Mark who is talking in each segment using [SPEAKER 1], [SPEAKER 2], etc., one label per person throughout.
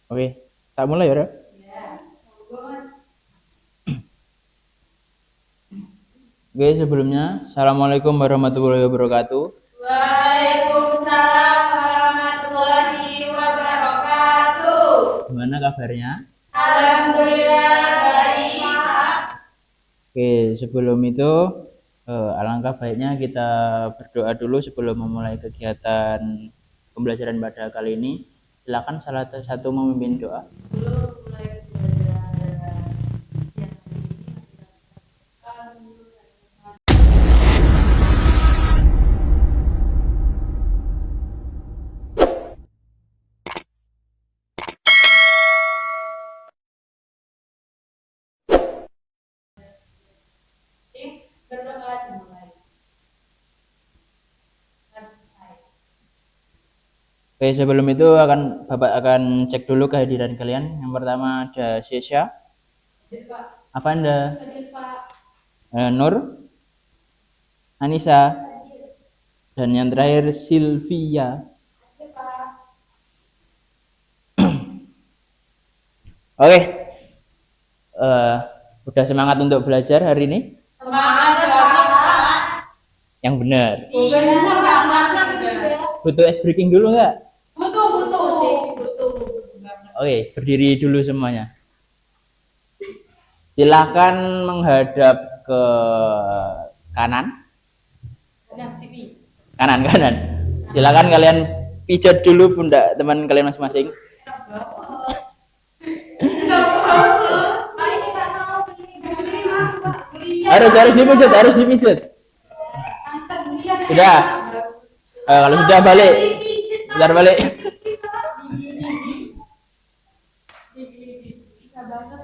[SPEAKER 1] Oke, tak mulai ya. Oke, sebelumnya, Assalamualaikum warahmatullahi wabarakatuh.
[SPEAKER 2] Waalaikumsalam warahmatullahi wabarakatuh.
[SPEAKER 1] Gimana kabarnya?
[SPEAKER 2] Alhamdulillah baik.
[SPEAKER 1] Oke, sebelum itu, alangkah baiknya kita berdoa dulu sebelum memulai kegiatan pembelajaran pada kali ini. Silakan salah satu memimpin doa. Oke, sebelum itu Bapak akan cek dulu kehadiran kalian. Yang pertama ada Syesha. Apa Anda? Nur, Anissa, dan yang terakhir Sylvia. Oke, udah semangat untuk belajar hari ini?
[SPEAKER 2] Semangat Bapak.
[SPEAKER 1] Yang benar.
[SPEAKER 2] Benar.
[SPEAKER 1] Butuh ice breaking dulu nggak?
[SPEAKER 2] Butuh.
[SPEAKER 1] Oke, berdiri dulu semuanya. Silakan menghadap ke kanan. Kanan. Silakan kalian pijat dulu pundak teman kalian masing-masing. Harus dipijat. Sudah. Kalau sudah balik. Bentar balik.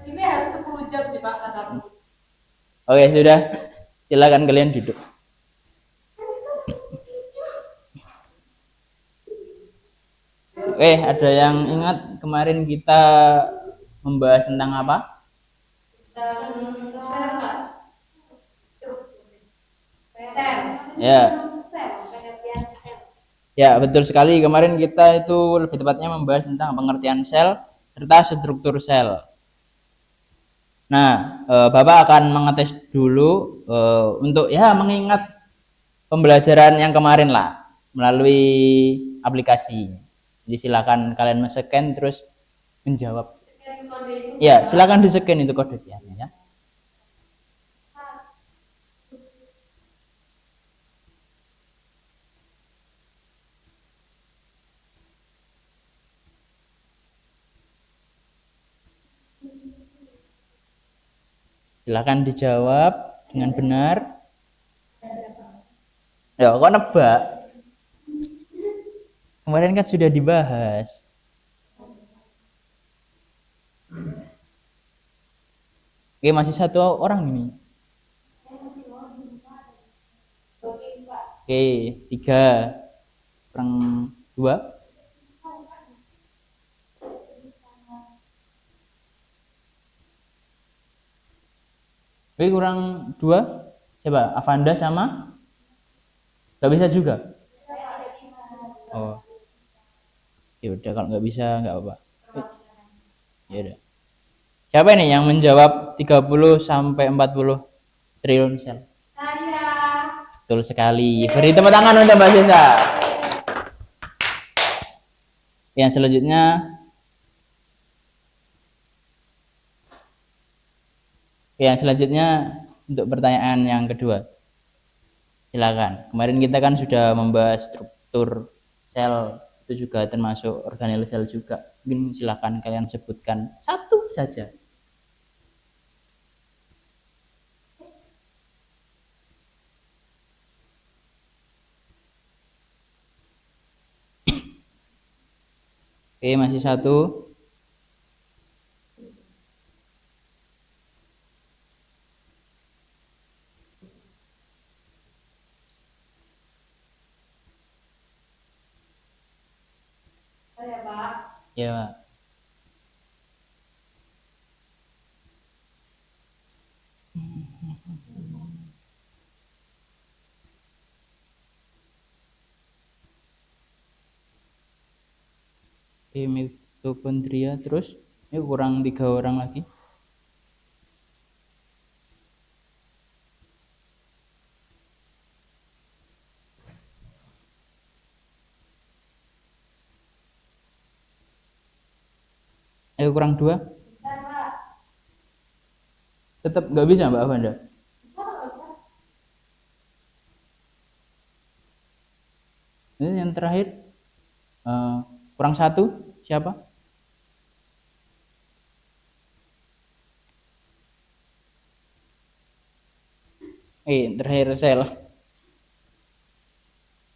[SPEAKER 2] Ini harus 10 jam sih Pak katamu.
[SPEAKER 1] Oke, sudah. Silakan kalian duduk. Oke, ada yang ingat kemarin kita membahas tentang apa? Ya. Ya, betul sekali. Kemarin kita itu lebih tepatnya membahas tentang pengertian sel serta struktur sel. Nah, Bapak akan mengetes dulu untuk ya mengingat pembelajaran yang kemarin lah melalui aplikasi. Jadi silakan kalian men-scan terus menjawab. Ya, silakan di-scan itu kode ya. Silakan dijawab dengan benar. Ya, kok nebak? Kemarin kan sudah dibahas. Oke, masih satu orang ini. Oke, 3 kurang 2. Oke, kurang 2. Coba Avanda sama? Gak bisa juga? Oh. Ya udah, kalau nggak bisa nggak apa-apa. Ya udah. Siapa ini yang menjawab 30 sampai 40 triliun sel?
[SPEAKER 2] Saya.
[SPEAKER 1] Betul sekali. Beri tepuk tangan untuk Mbak Sisa. Yang selanjutnya untuk pertanyaan yang kedua. Silakan. Kemarin kita kan sudah membahas struktur sel, itu juga termasuk organel sel juga. Mungkin silakan kalian sebutkan satu saja. Oke, masih satu.
[SPEAKER 2] Saya Pak.
[SPEAKER 1] Ya, Pak. Oke, mitokondria. Terus ini kurang 3 orang lagi. Ayo kurang 2. Tetap nggak bisa Mbak Avanda. Ini yang terakhir kurang 1 siapa? Terakhir sel.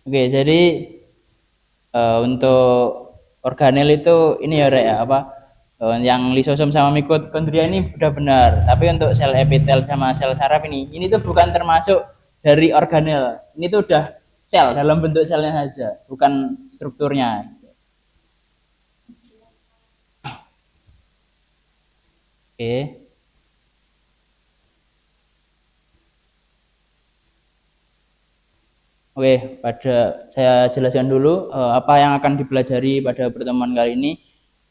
[SPEAKER 1] Oke, jadi untuk organel itu ini ya Rek, ya apa? Yang lisosom sama mitokondria ini udah benar. Tapi untuk sel epitel sama sel saraf ini tuh bukan termasuk dari organel. Ini tuh udah sel dalam bentuk selnya saja, bukan strukturnya. Oke. Oke, saya jelaskan dulu apa yang akan dipelajari pada pertemuan kali ini.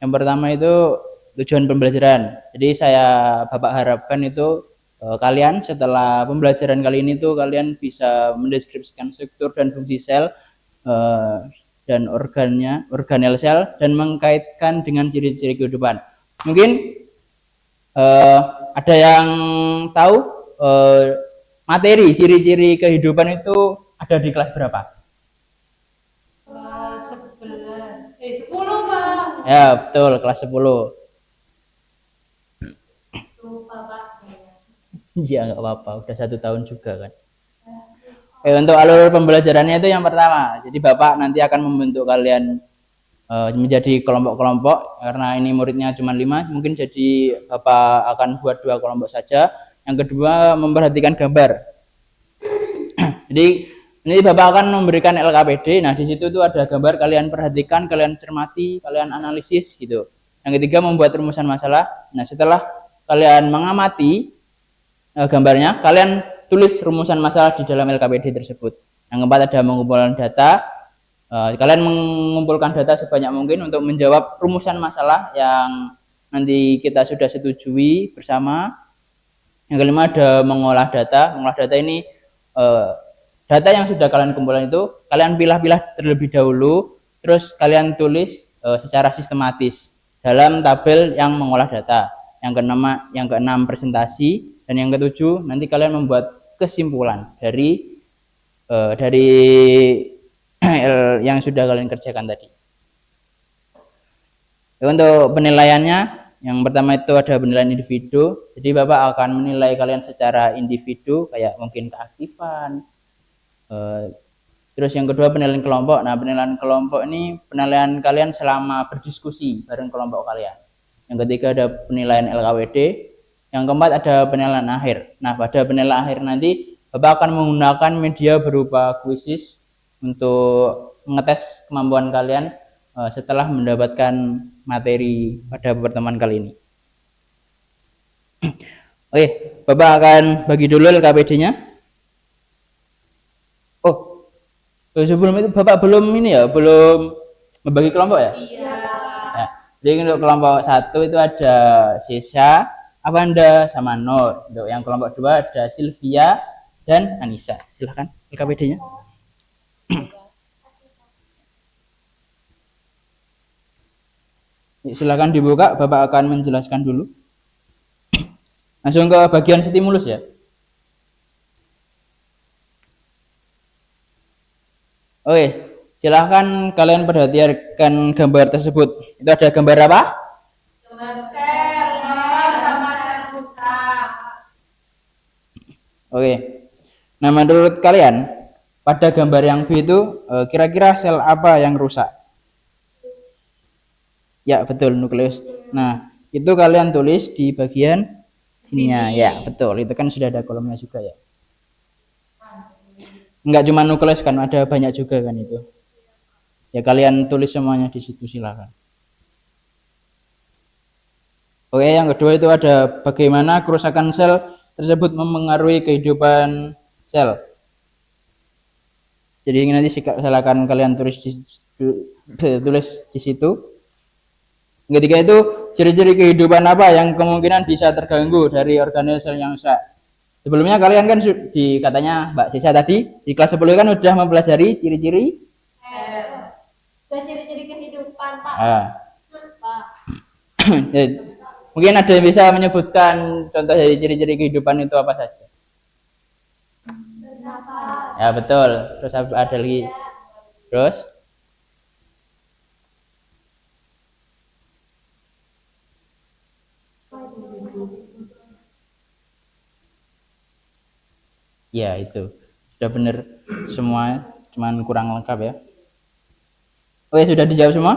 [SPEAKER 1] Yang pertama itu tujuan pembelajaran. Jadi Bapak harapkan itu kalian setelah pembelajaran kali ini tuh kalian bisa mendeskripsikan struktur dan fungsi sel dan organel sel dan mengkaitkan dengan ciri-ciri kehidupan. Mungkin ada yang tahu materi ciri-ciri kehidupan itu ada di kelas berapa?
[SPEAKER 2] Kelas 11. 10, Pak.
[SPEAKER 1] Ya, betul, kelas 10.
[SPEAKER 2] Lupa, Pak.
[SPEAKER 1] Iya, nggak apa-apa, udah 1 tahun juga kan. Untuk alur pembelajarannya itu yang pertama. Jadi Bapak nanti akan membentuk kalian menjadi kelompok-kelompok karena ini muridnya cuma 5, mungkin jadi Bapak akan buat 2 kelompok saja. Yang kedua, memperhatikan gambar. Jadi ini Bapak akan memberikan LKPD. Nah, di situ tuh ada gambar, kalian perhatikan, kalian cermati, kalian analisis gitu. Yang ketiga, membuat rumusan masalah. Nah, setelah kalian mengamati gambarnya, kalian tulis rumusan masalah di dalam LKPD tersebut. Yang keempat ada mengumpulkan data. Kalian mengumpulkan data sebanyak mungkin untuk menjawab rumusan masalah yang nanti kita sudah setujui bersama. Yang kelima ada mengolah data. Mengolah data ini data yang sudah kalian kumpulkan itu kalian pilah-pilah terlebih dahulu, terus kalian tulis secara sistematis dalam tabel yang mengolah data. Yang keenam presentasi, dan yang ketujuh nanti kalian membuat kesimpulan dari yang sudah kalian kerjakan tadi. Untuk penilaiannya, yang pertama itu ada penilaian individu. Jadi Bapak akan menilai kalian secara individu, kayak mungkin keaktifan. Terus yang kedua penilaian kelompok. Nah, penilaian kelompok ini penilaian kalian selama berdiskusi bareng kelompok kalian. Yang ketiga ada penilaian LKWD. Yang keempat ada penilaian akhir. Nah, pada penilaian akhir nanti Bapak akan menggunakan media berupa kuisis untuk mengetes kemampuan kalian setelah mendapatkan materi pada pertemuan kali ini. Oke, Bapak akan bagi dulu LKPD-nya. Sebelum itu Bapak belum membagi kelompok ya?
[SPEAKER 2] Iya.
[SPEAKER 1] Nah, jadi untuk kelompok 1 itu ada Sisa, Avanda, sama Nur. Untuk yang kelompok 2 ada Sylvia dan Anissa. Silahkan LKPD-nya. Silakan dibuka, Bapak akan menjelaskan dulu. Langsung ke bagian stimulus ya. Oke, silahkan kalian perhatikan gambar tersebut. Itu ada gambar apa?
[SPEAKER 2] Gambar sel, sama sel rusak.
[SPEAKER 1] Oke. Nah, menurut kalian pada gambar yang B itu kira-kira sel apa yang rusak? Ya, betul, nukleus. Nah, itu kalian tulis di bagian sininya. Ya, betul. Itu kan sudah ada kolomnya juga ya. Enggak cuma nukleus kan, ada banyak juga kan itu. Ya, kalian tulis semuanya di situ, silakan. Oke, yang kedua itu ada bagaimana kerusakan sel tersebut memengaruhi kehidupan sel. Jadi nanti silakan kalian tulis di situ. Yang ketiga itu ciri-ciri kehidupan apa yang kemungkinan bisa terganggu dari organel sel yang rusak. Sebelumnya kalian kan di katanya Mbak Sisa tadi di kelas 10 kan udah mempelajari ciri-ciri
[SPEAKER 2] dan ciri-ciri kehidupan, Pak. Pak.
[SPEAKER 1] Mungkin ada yang bisa menyebutkan contoh dari ciri-ciri kehidupan itu apa saja? Ya betul. Terus ada lagi. Terus? Ya itu sudah benar semua, cuman kurang lengkap ya. Oke, sudah dijawab semua?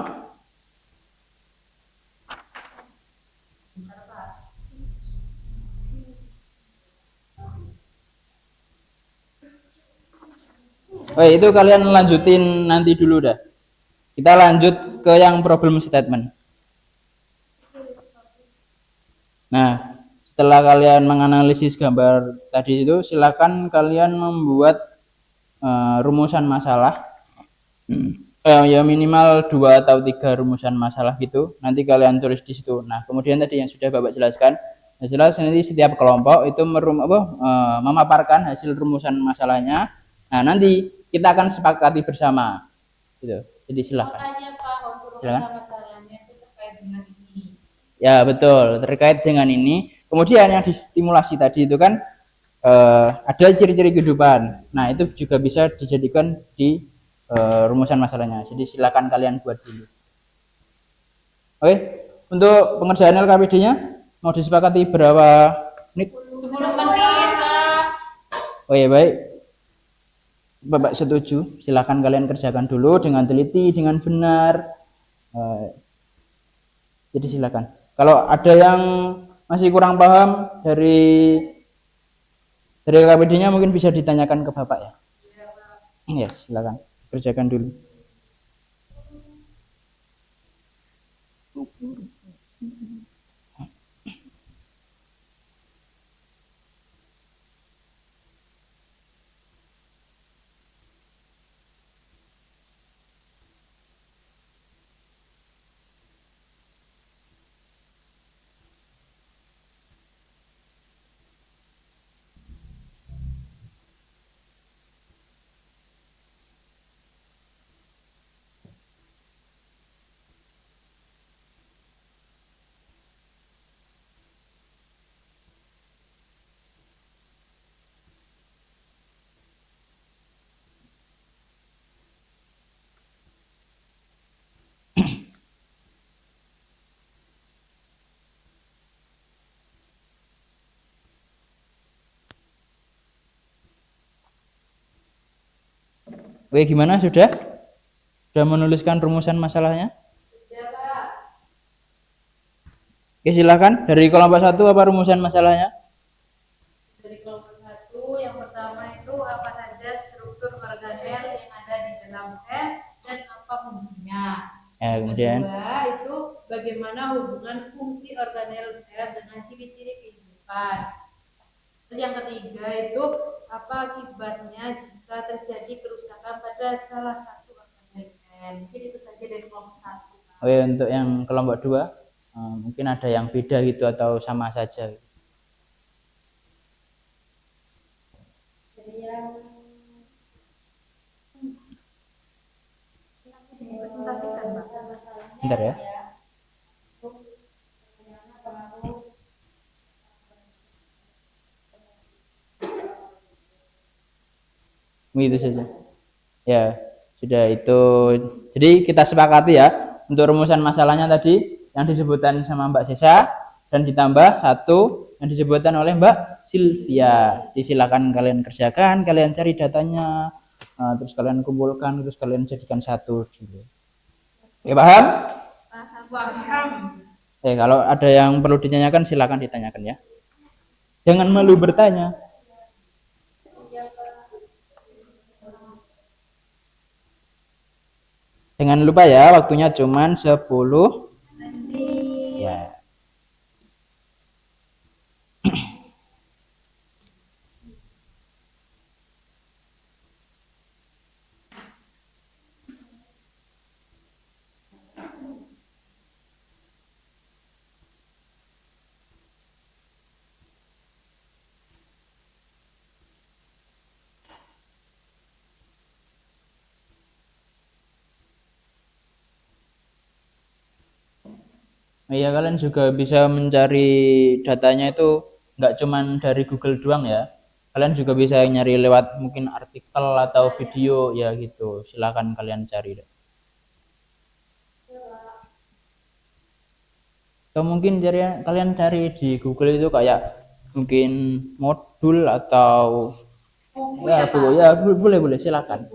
[SPEAKER 1] Oke, itu kalian lanjutin nanti dulu dah. Kita lanjut ke yang problem statement. Nah, setelah kalian menganalisis gambar tadi itu, silakan kalian membuat rumusan masalah. Ya minimal 2 atau 3 rumusan masalah gitu. Nanti kalian tulis di situ. Nah, kemudian tadi yang sudah Bapak jelaskan, jelas nanti setiap kelompok itu memaparkan hasil rumusan masalahnya. Nah, nanti kita akan sepakati bersama. Gitu. Jadi silakan.
[SPEAKER 2] Makanya Pak,
[SPEAKER 1] Silakan.
[SPEAKER 2] masalahnya itu terkait dengan ini.
[SPEAKER 1] Ya betul, terkait dengan ini. Kemudian yang distimulasi tadi itu kan ada ciri-ciri kehidupan. Nah itu juga bisa dijadikan di rumusan masalahnya. Jadi silakan kalian buat dulu. Oke, untuk pengerjaan LKPD-nya mau disepakati berapa menit?
[SPEAKER 2] 10 menit, Pak.
[SPEAKER 1] Oh ya baik, Bapak setuju. Silakan kalian kerjakan dulu dengan teliti, dengan benar. Jadi silakan. Kalau ada yang masih kurang paham dari LKPD-nya mungkin bisa ditanyakan ke Bapak ya. Ya, silakan kerjakan dulu. Oke, gimana sudah? Sudah menuliskan rumusan masalahnya?
[SPEAKER 2] Sudah, Pak.
[SPEAKER 1] Oke, silakan. Dari kelompok 1 apa rumusan masalahnya?
[SPEAKER 2] Dari kelompok 1, yang pertama itu apa saja struktur organel yang ada di dalam sel dan apa fungsinya.
[SPEAKER 1] Ya, kemudian
[SPEAKER 2] Kedua itu bagaimana hubungan fungsi organel sel dengan ciri-ciri kehidupan. Terus yang ketiga itu apa akibatnya jika terjadi kerusakan pada salah satu organel sel. Mungkin itu saja dari kelompok 1.
[SPEAKER 1] oke, untuk yang kelompok 2 mungkin ada yang beda gitu atau sama saja.
[SPEAKER 2] Jadi yang presentasikan masalahnya.
[SPEAKER 1] Bentar ya. Begitu saja. Ya, sudah itu. Jadi kita sepakati ya untuk rumusan masalahnya tadi yang disebutkan sama Mbak Sesa dan ditambah 1 yang disebutkan oleh Mbak Sylvia. Disilakan kalian kerjakan, kalian cari datanya, terus kalian kumpulkan, terus kalian jadikan 1 dulu. Oke, paham?
[SPEAKER 2] Paham.
[SPEAKER 1] Kalau ada yang perlu ditanyakan silakan ditanyakan ya. Jangan malu bertanya. Jangan lupa ya, waktunya cuma 10 ya. Iya, kalian juga bisa mencari datanya itu nggak cuman dari Google doang ya. Kalian juga bisa nyari lewat mungkin artikel atau video ya gitu. Silakan kalian cari deh. Atau mungkin kalian cari di Google itu kayak mungkin modul atau
[SPEAKER 2] Buku
[SPEAKER 1] ya
[SPEAKER 2] ya,
[SPEAKER 1] buku
[SPEAKER 2] Pak?
[SPEAKER 1] ya boleh boleh silakan.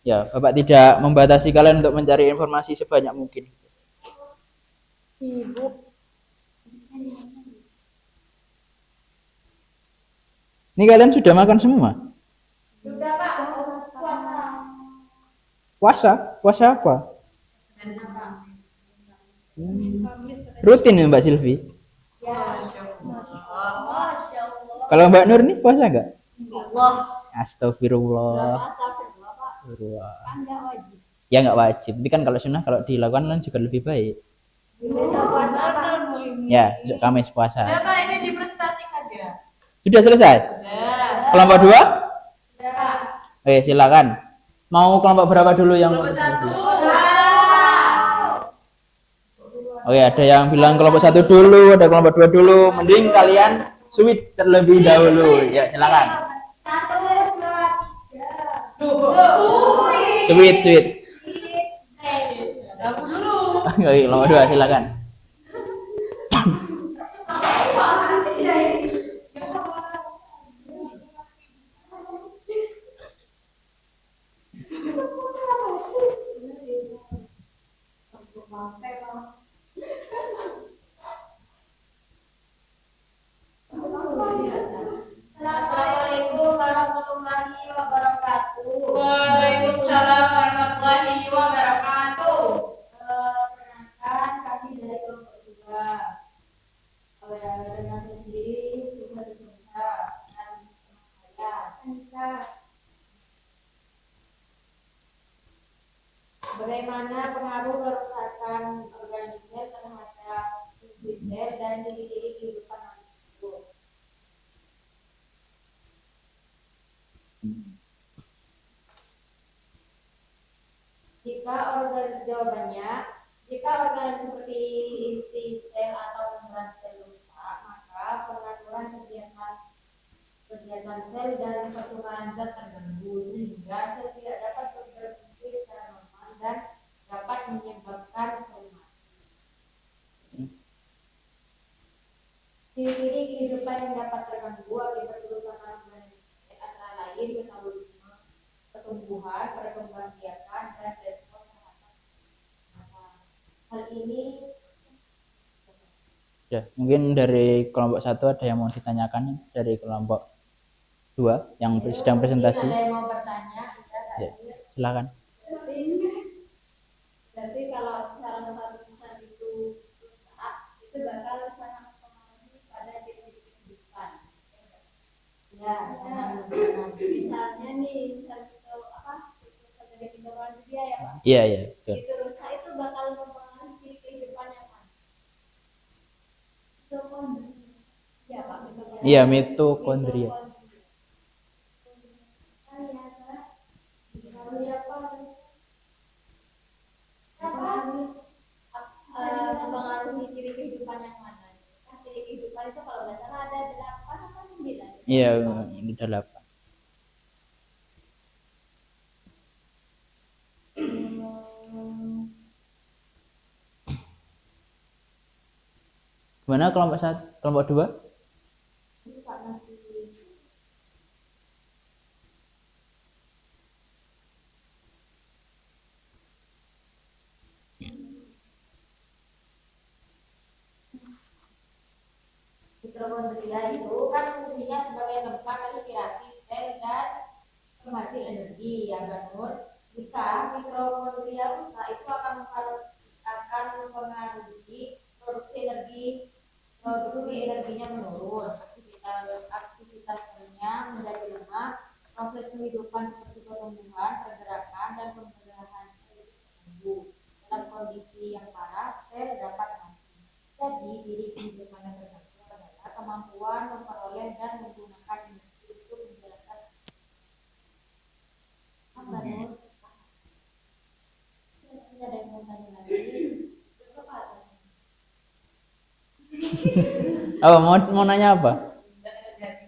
[SPEAKER 1] Ya, Bapak tidak membatasi kalian untuk mencari informasi sebanyak mungkin.
[SPEAKER 2] Ibu.
[SPEAKER 1] Ini kalian sudah makan semua?
[SPEAKER 2] Sudah, Pak. Puasa.
[SPEAKER 1] Puasa? Puasa apa?
[SPEAKER 2] Dan apa?
[SPEAKER 1] Rutin ya Mbak Silvi?
[SPEAKER 2] Ya, Masya Allah.
[SPEAKER 1] Kalau Mbak Nur nih puasa nggak?
[SPEAKER 2] Allah.
[SPEAKER 1] Astagfirullah. Astagfirullah. Ya nggak wajib. Tapi kan kalau sunnah kalau dilakukan kan juga lebih baik.
[SPEAKER 2] Besok puasa, Pak.
[SPEAKER 1] Ya, besok Kamis puasa.
[SPEAKER 2] Ya, Pak, ini dipresentasikan ya.
[SPEAKER 1] Sudah selesai?
[SPEAKER 2] Ya.
[SPEAKER 1] Kelompok 2?
[SPEAKER 2] Ya.
[SPEAKER 1] Oke, silakan. Mau kelompok berapa dulu yang
[SPEAKER 2] Kelompok satu.
[SPEAKER 1] Oke, ada yang bilang kelompok 1 dulu, ada kelompok 2 dulu. Mending kalian sweet terlebih dahulu. Ya, silakan.
[SPEAKER 2] 1, 2, 3.
[SPEAKER 1] Sweet, sweet.
[SPEAKER 2] Aku dulu.
[SPEAKER 1] Oke, kelompok 2 silakan.
[SPEAKER 2] Assalamualaikum warahmatullahi wabarakatuh. Waalaikumsalam warahmatullahi wabarakatuh. Perkenalkan, kami dari kelompok 2. Dengan sendiri sudah diperiksa dan saya Anissa. Bagaimana pengaruh kerusakan organisme terhadap fungsi sel dan ciri-ciri kehidupan makhluk? Jawabannya, jika organ seperti inti sel atau membran sel rusak, maka pengaturan kegiatan sel dan pertukaran zat terganggu sehingga sel tidak dapat berfungsi secara normal dan dapat menyebabkan sel mati. Ciri-ciri kehidupan yang dapat terganggu akibat kerusakan organisme antara lain metabolisme, pertumbuhan, perkembangbiakan, dan respon terhadap hal ini.
[SPEAKER 1] Ya, mungkin dari kelompok 1 ada yang mau ditanyakan dari kelompok 2 yang sedang presentasi.
[SPEAKER 2] Ada yang mau bertanya?
[SPEAKER 1] Ya, silakan.
[SPEAKER 2] Berarti kalau salah satu pusat itu rusak, itu bakal sangat mempengaruhi pada ciri-ciri kehidupan. Ya, sangat mempengaruhi. Misalnya nih, satu apa? Terjadi kehidupan dia ya, Pak.
[SPEAKER 1] Iya, iya, betul.
[SPEAKER 2] Itu rusak itu bakal mempengaruhi ciri kehidupan yang mana? Ya, Pak.
[SPEAKER 1] Iya, mitokondria.
[SPEAKER 2] Mempengaruhi ciri kehidupan yang mana? Nah, ciri kehidupan itu kalau nggak salah ada 8 atau 9.
[SPEAKER 1] Iya, ini 8. Gimana kelompok 1, kelompok 2?
[SPEAKER 2] Mitokondria itu kan fungsinya sebagai tempat respirasi sel dan penghasil energi ya, Nur. Jika mitokondria rusak itu akan mempengaruhi produksi energinya menurun, aktivitas selnya menjadi lemah, proses kehidupan seperti pertumbuhan, pergerakan, dan pembendahan sel terganggu. Dalam kondisi yang parah, sel dapat mati. Jadi, ciri kehidupan yang terganggu adalah kemampuan memperoleh dan
[SPEAKER 1] Apa mau nanya apa?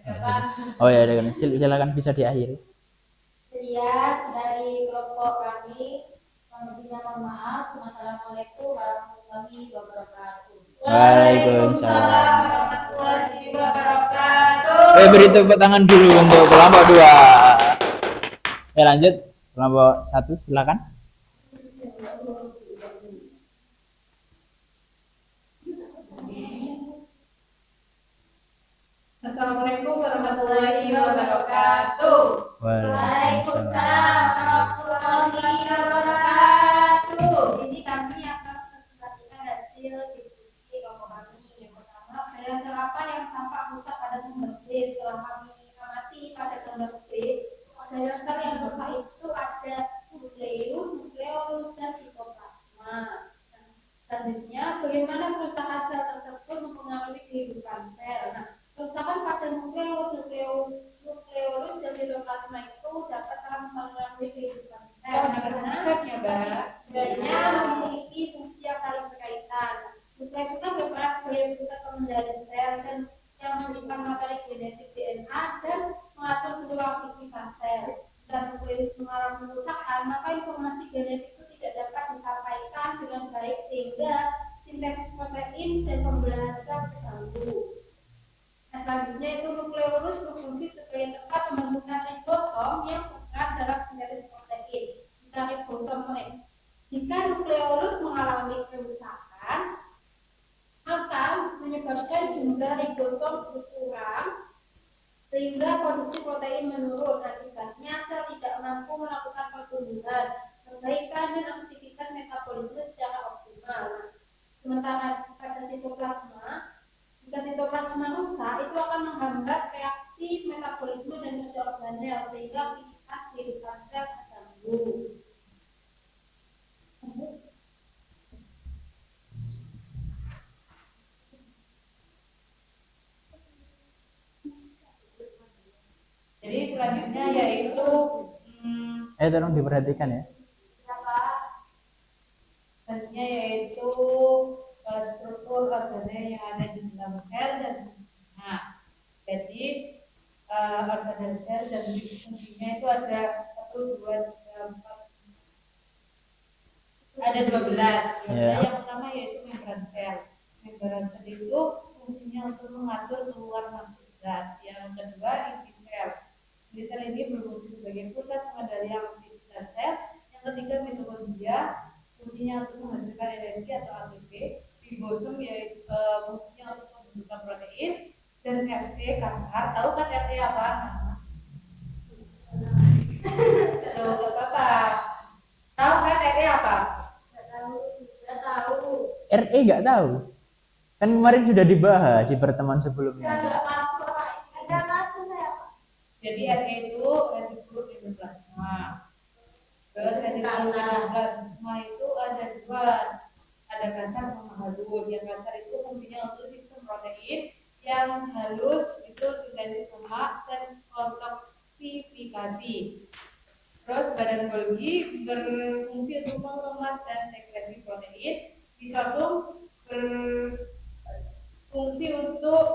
[SPEAKER 2] Kapan
[SPEAKER 1] Oh ya, silakan bisa diakhiri.
[SPEAKER 3] Sekian dari kelompok kami. Lebihnya mohon maaf. Wassalamualaikum warahmatullahi wabarakatuh.
[SPEAKER 1] Waalaikumsalam.
[SPEAKER 2] warahmatullahi wabarakatuh.
[SPEAKER 1] Beri tepuk tangan dulu untuk kelompok 2. Lanjut kelompok 1, silakan.
[SPEAKER 2] Assalamualaikum warahmatullahi wabarakatuh.
[SPEAKER 3] Waalaikumsalam warahmatullahi wabarakatuh. Jadi kami akan memperhatikan hasil diskusi kelompok kami. Yang pertama, berdasar apa yang tampak rusak pada sumber B? Setelah kami amati pada sumber B, pada dasar yang rusak itu ada nukleus, nukleolus, dan sitoplasma. Selanjutnya, bagaimana kerusakan sel tersebut mempengaruhi kehidupan sel? Nah, kerusakan pada nukleolus dan sitoplasma itu dapat mempengaruhi kehidupan sel karena keduanya memiliki fungsi yang saling berkaitan. Nukleus itu berperan sebagai pusat pengendali sel dan yang menyimpan materi genetik DNA dan mengatur seluruh aktivitas sel. Dan nukleus mengalami kerusakan, maka informasi genetik itu tidak dapat disampaikan dengan baik sehingga sintesis protein dan pembelahan sel terganggu. Nah, selanjutnya itu nukleolus berfungsi sebagai tempat pembentukan ribosom yang berperan dalam sintesis protein. Jika nukleolus mengalami kerusakan, maka menyebabkan jumlah ribosom berkurang sehingga produksi protein menurun. Akibatnya sel tidak mampu melakukan pertumbuhan, perbaikan dan aktivitas metabolisme secara optimal. Sementara pada sitoplasma, jika sitoplasma rusak, itu akan menghambat reaksi metabolisme dan kerja organel sehingga aktivitas kehidupan sel terganggu.
[SPEAKER 2] Jadi selanjutnya yaitu
[SPEAKER 1] Tolong diperhatikan ya.
[SPEAKER 2] selanjutnya yaitu struktur organel yang ada di dalam sel dan fungsinya. Jadi organel sel dan fungsinya itu ada 1, 2, 3, 4, ada 12. Yang pertama yaitu membran sel. Membran sel itu fungsinya untuk mengatur keluar masuk zat. Yang kedua inti sel. Inti sel ini berfungsi sebagai pusat pengendalian aktivitas sel. Yang ketiga mitokondria, fungsinya untuk menghasilkan energi atau ATP. Ribosom yaitu fungsinya untuk membentuk protein. Dan RT kasar. Tahu kan RT apa? Tahu apa? Tahu kan RT apa?
[SPEAKER 3] Tidak tahu.
[SPEAKER 1] RE nggak tahu. Kan kemarin sudah dibahas di pertemuan sebelumnya.
[SPEAKER 3] Tidak masuk saya.
[SPEAKER 2] Jadi RE itu retikulum endoplasma. Terus retikulum endoplasma itu ada 2. Ada kasar sama halus. Yang kasar itu fungsinya untuk sistem protein, yang halus itu sintesis lemak dan kontoksifikasi. Terus badan Golgi berfungsi untuk mengemas dan sekresi protein. Lisosum berfungsi untuk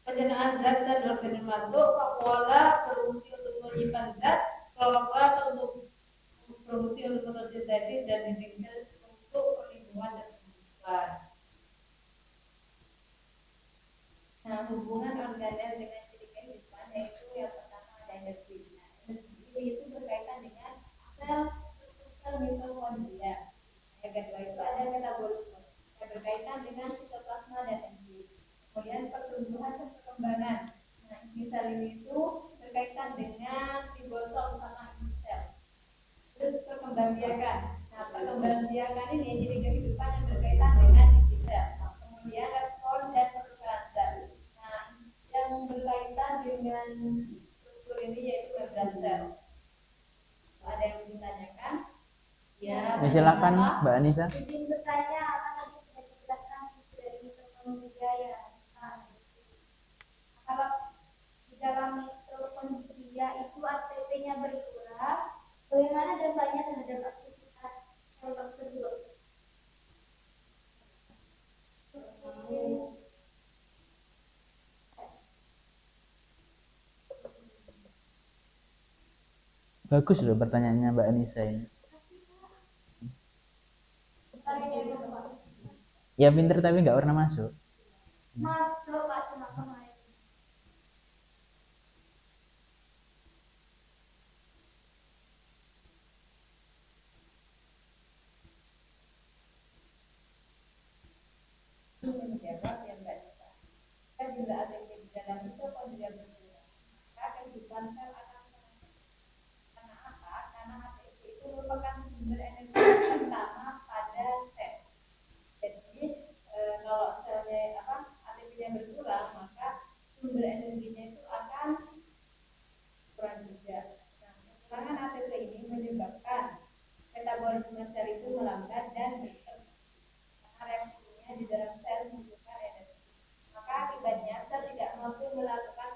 [SPEAKER 2] pencernaan zat dan organel masuk. Vakuola berfungsi untuk menyimpan zat. Kloroplast untuk berfungsi untuk fotosintesis dan dinding sel untuk perlindungan dan pembentukan.
[SPEAKER 3] Nah, hubungan organel dengan ciri kehidupan yaitu yang pertama ada energi. Nah, energi itu berkaitan dengan sel mitokondria. Yang kedua itu ada metabolisme yang berkaitan dengan sitoplasma dan enzim. Kemudian pertumbuhan dan perkembangan. Nah, inti sel ini itu berkaitan dengan ribosom sama inti sel. Terus perkembangbiakan. Nah, perkembangbiakan ini ciri kehidupan yang berkaitan dengan inti sel. Kemudian respon dan pertukaran zat. Nah, yang berkaitan dengan struktur ini yaitu membran sel. Ada yang ingin ditanyakan?
[SPEAKER 2] Ya,
[SPEAKER 1] Silakan Mbak Anissa.
[SPEAKER 3] Izin bertanya, apa tadi sudah dijelaskan dari mitokondria ya? Kalau di dalam mitokondria itu ATP-nya berkurang, bagaimana dampaknya terhadap aktivitas sel tersebut?
[SPEAKER 1] Bagus loh pertanyaannya Mbak Anissa ini. Ya pinter tapi nggak pernah masuk.
[SPEAKER 3] Masuk Pak cuma kemarin. Menjawab yang Mbak Nisa. Jika jumlah ATP di dalam mitokondria berkurang, maka kehidupan sel akan menurun. Karena apa? Karena ATP itu merupakan sumber energi utama pada sel. Jadi kalau selnya ATP-nya berkurang, maka sumber energinya itu akan kurang juga. Nah, kekurangan ATP ini menyebabkan metabolisme sel itu melambat dan berkurang. Karena reaksinya di dalam sel membutuhkan energi. Maka akibatnya sel tidak mampu melakukan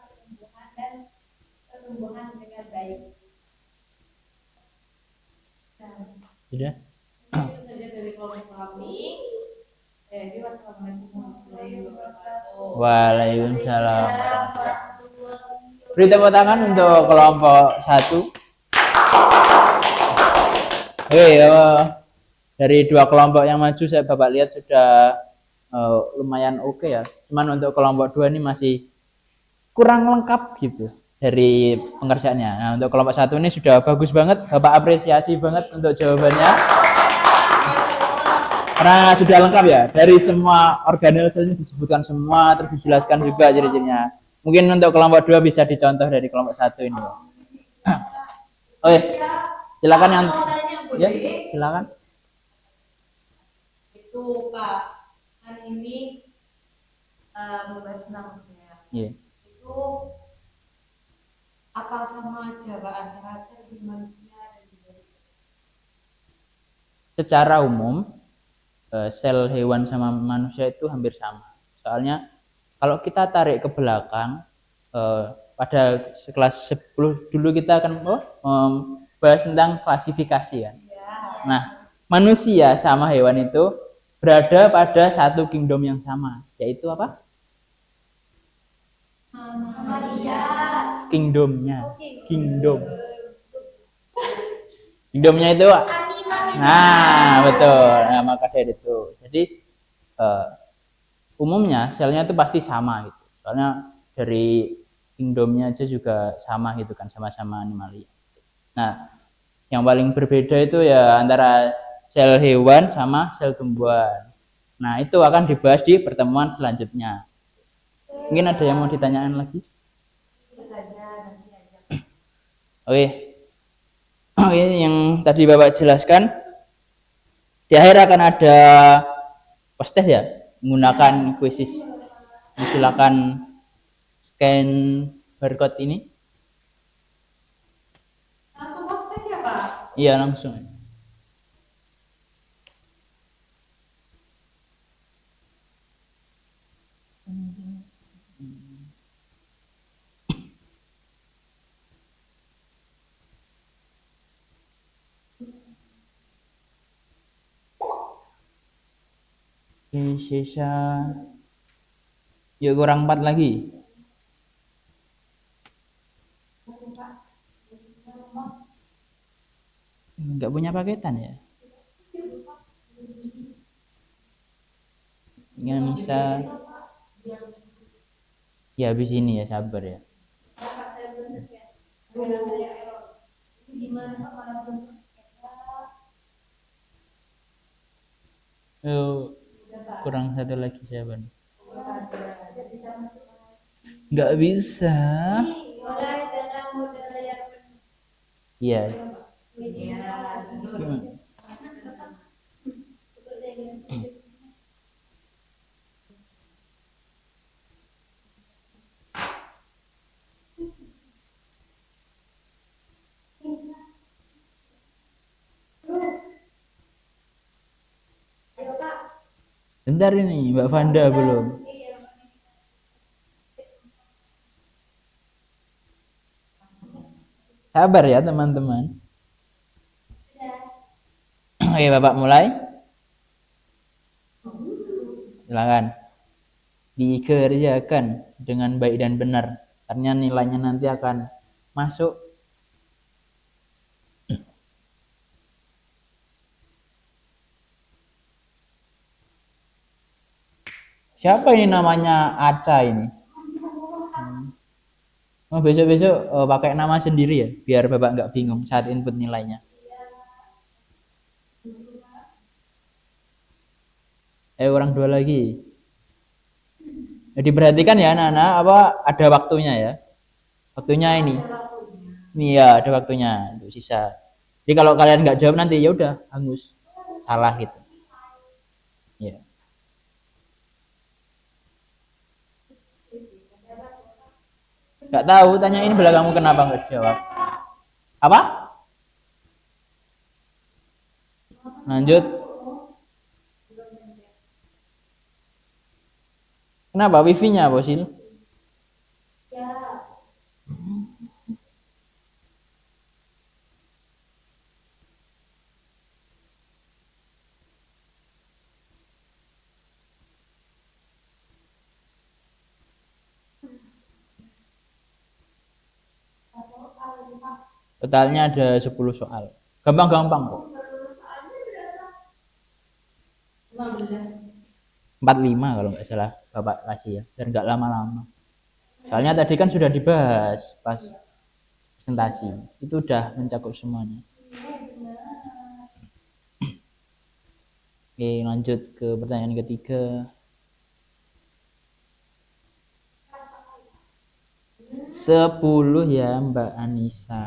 [SPEAKER 3] pertumbuhan dengan baik.
[SPEAKER 1] Sudah?
[SPEAKER 2] Itu saja dari kelompok kami. Jadi wassalamualaikum warahmatullahi wabarakatuh.
[SPEAKER 1] Waalaikumsalam. Beri tepuk tangan untuk kelompok 1. Oke, dari 2 kelompok yang maju saya Bapak lihat sudah lumayan oke ya. Cuman untuk kelompok 2 ini masih kurang lengkap gitu dari pengerjaannya. Nah, untuk kelompok 1 ini sudah bagus banget. Bapak apresiasi banget untuk jawabannya. Karena sudah lengkap ya, dari semua organel sel ini disebutkan semua, terus dijelaskan juga ciri-cirinya. Mungkin untuk kelompok 2 bisa dicontoh dari kelompok 1 ini. Oke, silakan yang ya, silakan.
[SPEAKER 2] Itu Pak, kan ini membahas tentang ya.
[SPEAKER 1] Iya.
[SPEAKER 2] Itu apa sama Jawa antara sel di manusia dan di manusia?
[SPEAKER 1] Secara umum sel hewan sama manusia itu hampir sama. Soalnya kalau kita tarik ke belakang pada kelas 10 dulu kita akan bahas tentang klasifikasi kan. Nah, manusia sama hewan itu berada pada satu kingdom yang sama, yaitu apa? Kingdomnya. Kingdomnya itu nah, betul. Nah, maka dari itu. Jadi umumnya selnya itu pasti sama gitu. Soalnya dari kingdomnya aja juga sama gitu kan, sama-sama animalia. Nah, yang paling berbeda itu ya antara sel hewan sama sel tumbuhan. Nah, itu akan dibahas di pertemuan selanjutnya. Mungkin ada yang mau ditanyakan lagi? Oke. Oke, yang tadi Bapak jelaskan di akhir akan ada post test ya, menggunakan kuisis. Silakan scan barcode ini.
[SPEAKER 2] Langsung proses ya Pak?
[SPEAKER 1] Iya, langsung. Oke, sisa yuk kurang 4 lagi. Nggak punya paketan ya? Nggak bisa. Ya habis ini ya, sabar ya. Kurang 1 lagi jawaban. Nggak bisa. Iya. Bentar ini Mbak Vanda belum. Sabar ya teman-teman. Oke, Bapak mulai. Silakan. Dikerjakan dengan baik dan benar. Karena nilainya nanti akan masuk Siapa ini namanya Aca ini? Oh, besok-besok pakai nama sendiri ya, biar Bapak nggak bingung saat input nilainya. Orang dua lagi. Jadi perhatikan ya anak-anak, apa ada waktunya ya. Waktunya ini. Ini ya ada waktunya untuk sisa. Jadi kalau kalian nggak jawab nanti ya udah hangus. Salah gitu. Ya. Nggak tahu, tanyain belakangmu kenapa nggak jawab. Apa? Lanjut. Kenapa wifi-nya, Bosil? Totalnya ada 10 soal. Gampang-gampang kok. 45 kalau nggak salah Bapak kasih ya, dan nggak lama-lama. Soalnya tadi kan sudah dibahas pas presentasi, itu udah mencakup semuanya. Oke, lanjut ke pertanyaan ketiga. 10 ya Mbak Anissa.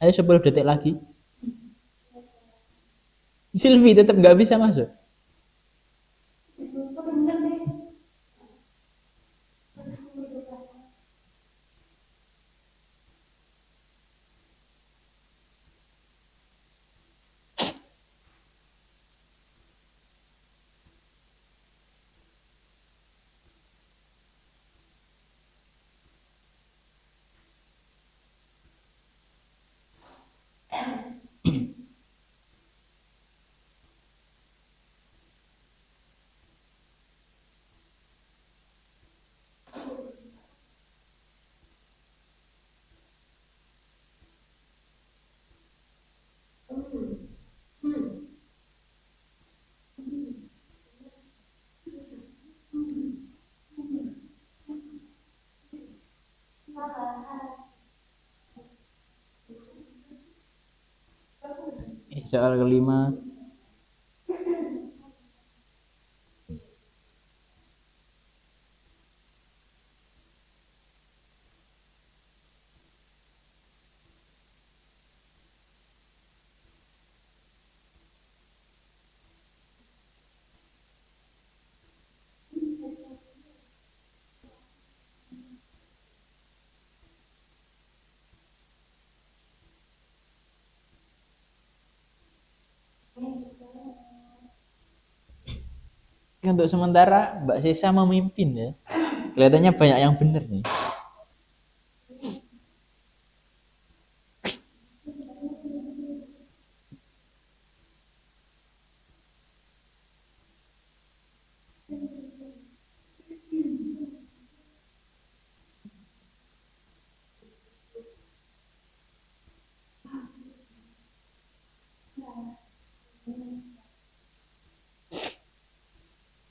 [SPEAKER 1] Ayo 10 detik lagi. Silvi tetap nggak bisa masuk. Soal kelima. Untuk sementara Mbak Sisa memimpin ya. Kelihatannya banyak yang benar nih.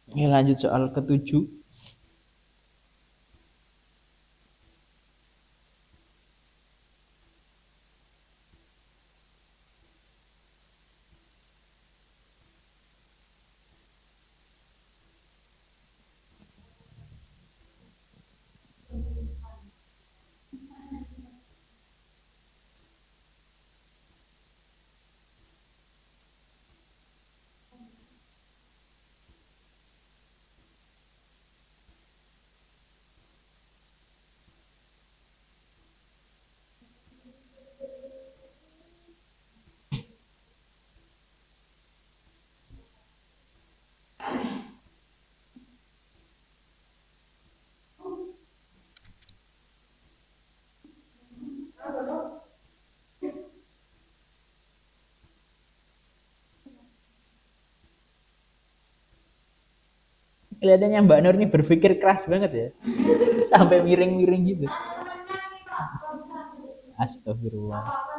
[SPEAKER 1] Ini lanjut soal ketujuh. Kelihatannya Mbak Nur ini berpikir keras banget ya. Sampai miring-miring gitu. Astagfirullah.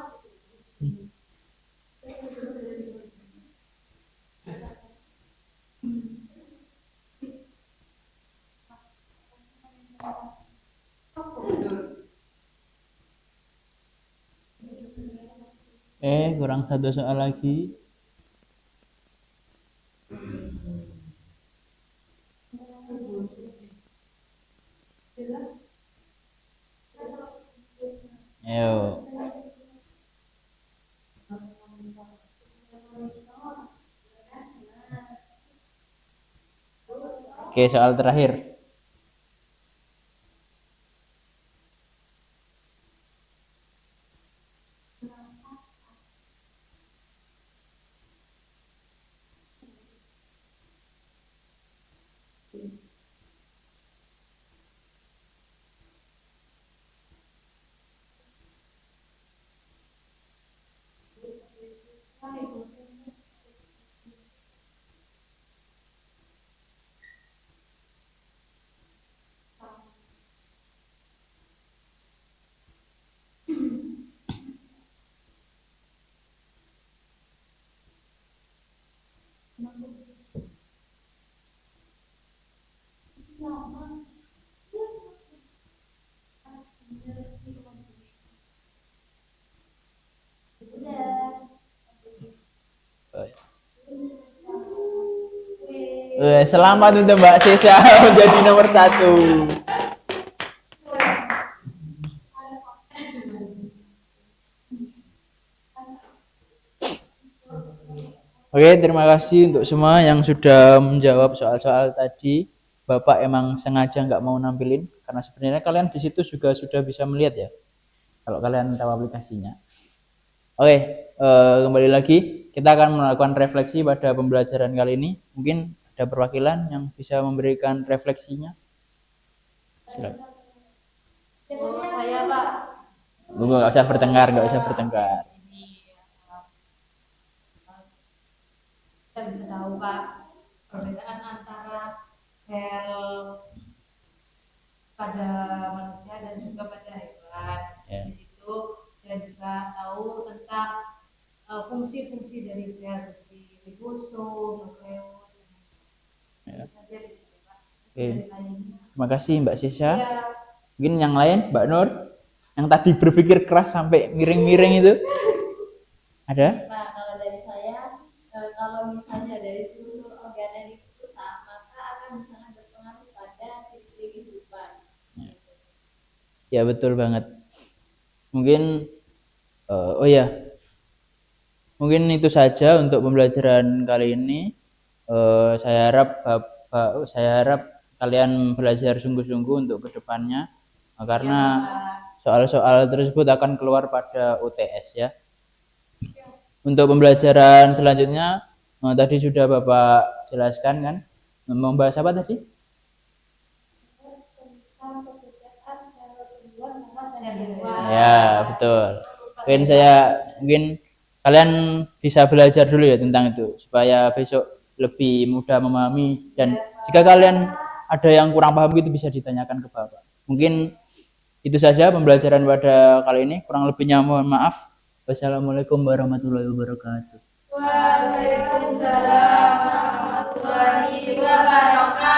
[SPEAKER 1] Kurang satu soal lagi. Ayo. Oke, soal terakhir. Selamat untuk Mbak Sesha menjadi nomor 1. Oke, terima kasih untuk semua yang sudah menjawab soal-soal tadi. Bapak emang sengaja nggak mau nampilin karena sebenarnya kalian di situ juga sudah bisa melihat ya. Kalau kalian tahu aplikasinya. Oke, kembali lagi kita akan melakukan refleksi pada pembelajaran kali ini. Mungkin ada perwakilan yang bisa memberikan refleksinya. Silakan.
[SPEAKER 2] Saya Pak.
[SPEAKER 1] Nggak usah bertengkar, nggak usah bertengkar.
[SPEAKER 2] Kita bisa tahu Pak perbedaan antara sel pada manusia dan juga pada hewan.
[SPEAKER 1] Ya.
[SPEAKER 2] Di situ dan juga tahu tentang fungsi-fungsi dari sel seperti ribosom, nukleus.
[SPEAKER 1] Ya.
[SPEAKER 2] Saja di situ, Pak.
[SPEAKER 1] Oke.
[SPEAKER 2] Dari
[SPEAKER 1] Terima kasih Mbak Sesha.
[SPEAKER 2] ya.
[SPEAKER 1] Mungkin yang lain, Mbak Nur, yang tadi berpikir keras sampai miring-miring itu, ada?
[SPEAKER 3] Nah, kalau dari saya, kalau misalnya dari struktur organel itu sama, maka akan sangat berpengaruh pada ciri-ciri kehidupan.
[SPEAKER 1] Ya betul banget. Mungkin, oh ya, mungkin itu saja untuk pembelajaran kali ini. Saya harap kalian belajar sungguh-sungguh untuk kedepannya, karena soal-soal tersebut akan keluar pada UTS ya. Untuk pembelajaran selanjutnya, tadi sudah Bapak jelaskan kan, membahas apa tadi? Ya betul. Mungkin kalian bisa belajar dulu ya tentang itu supaya besok lebih mudah memahami, dan jika kalian ada yang kurang paham itu bisa ditanyakan ke Bapak. Mungkin itu saja pembelajaran pada kali ini, kurang lebihnya mohon maaf. Wassalamualaikum warahmatullahi wabarakatuh.
[SPEAKER 2] Waalaikumsalam warahmatullahi wabarakatuh.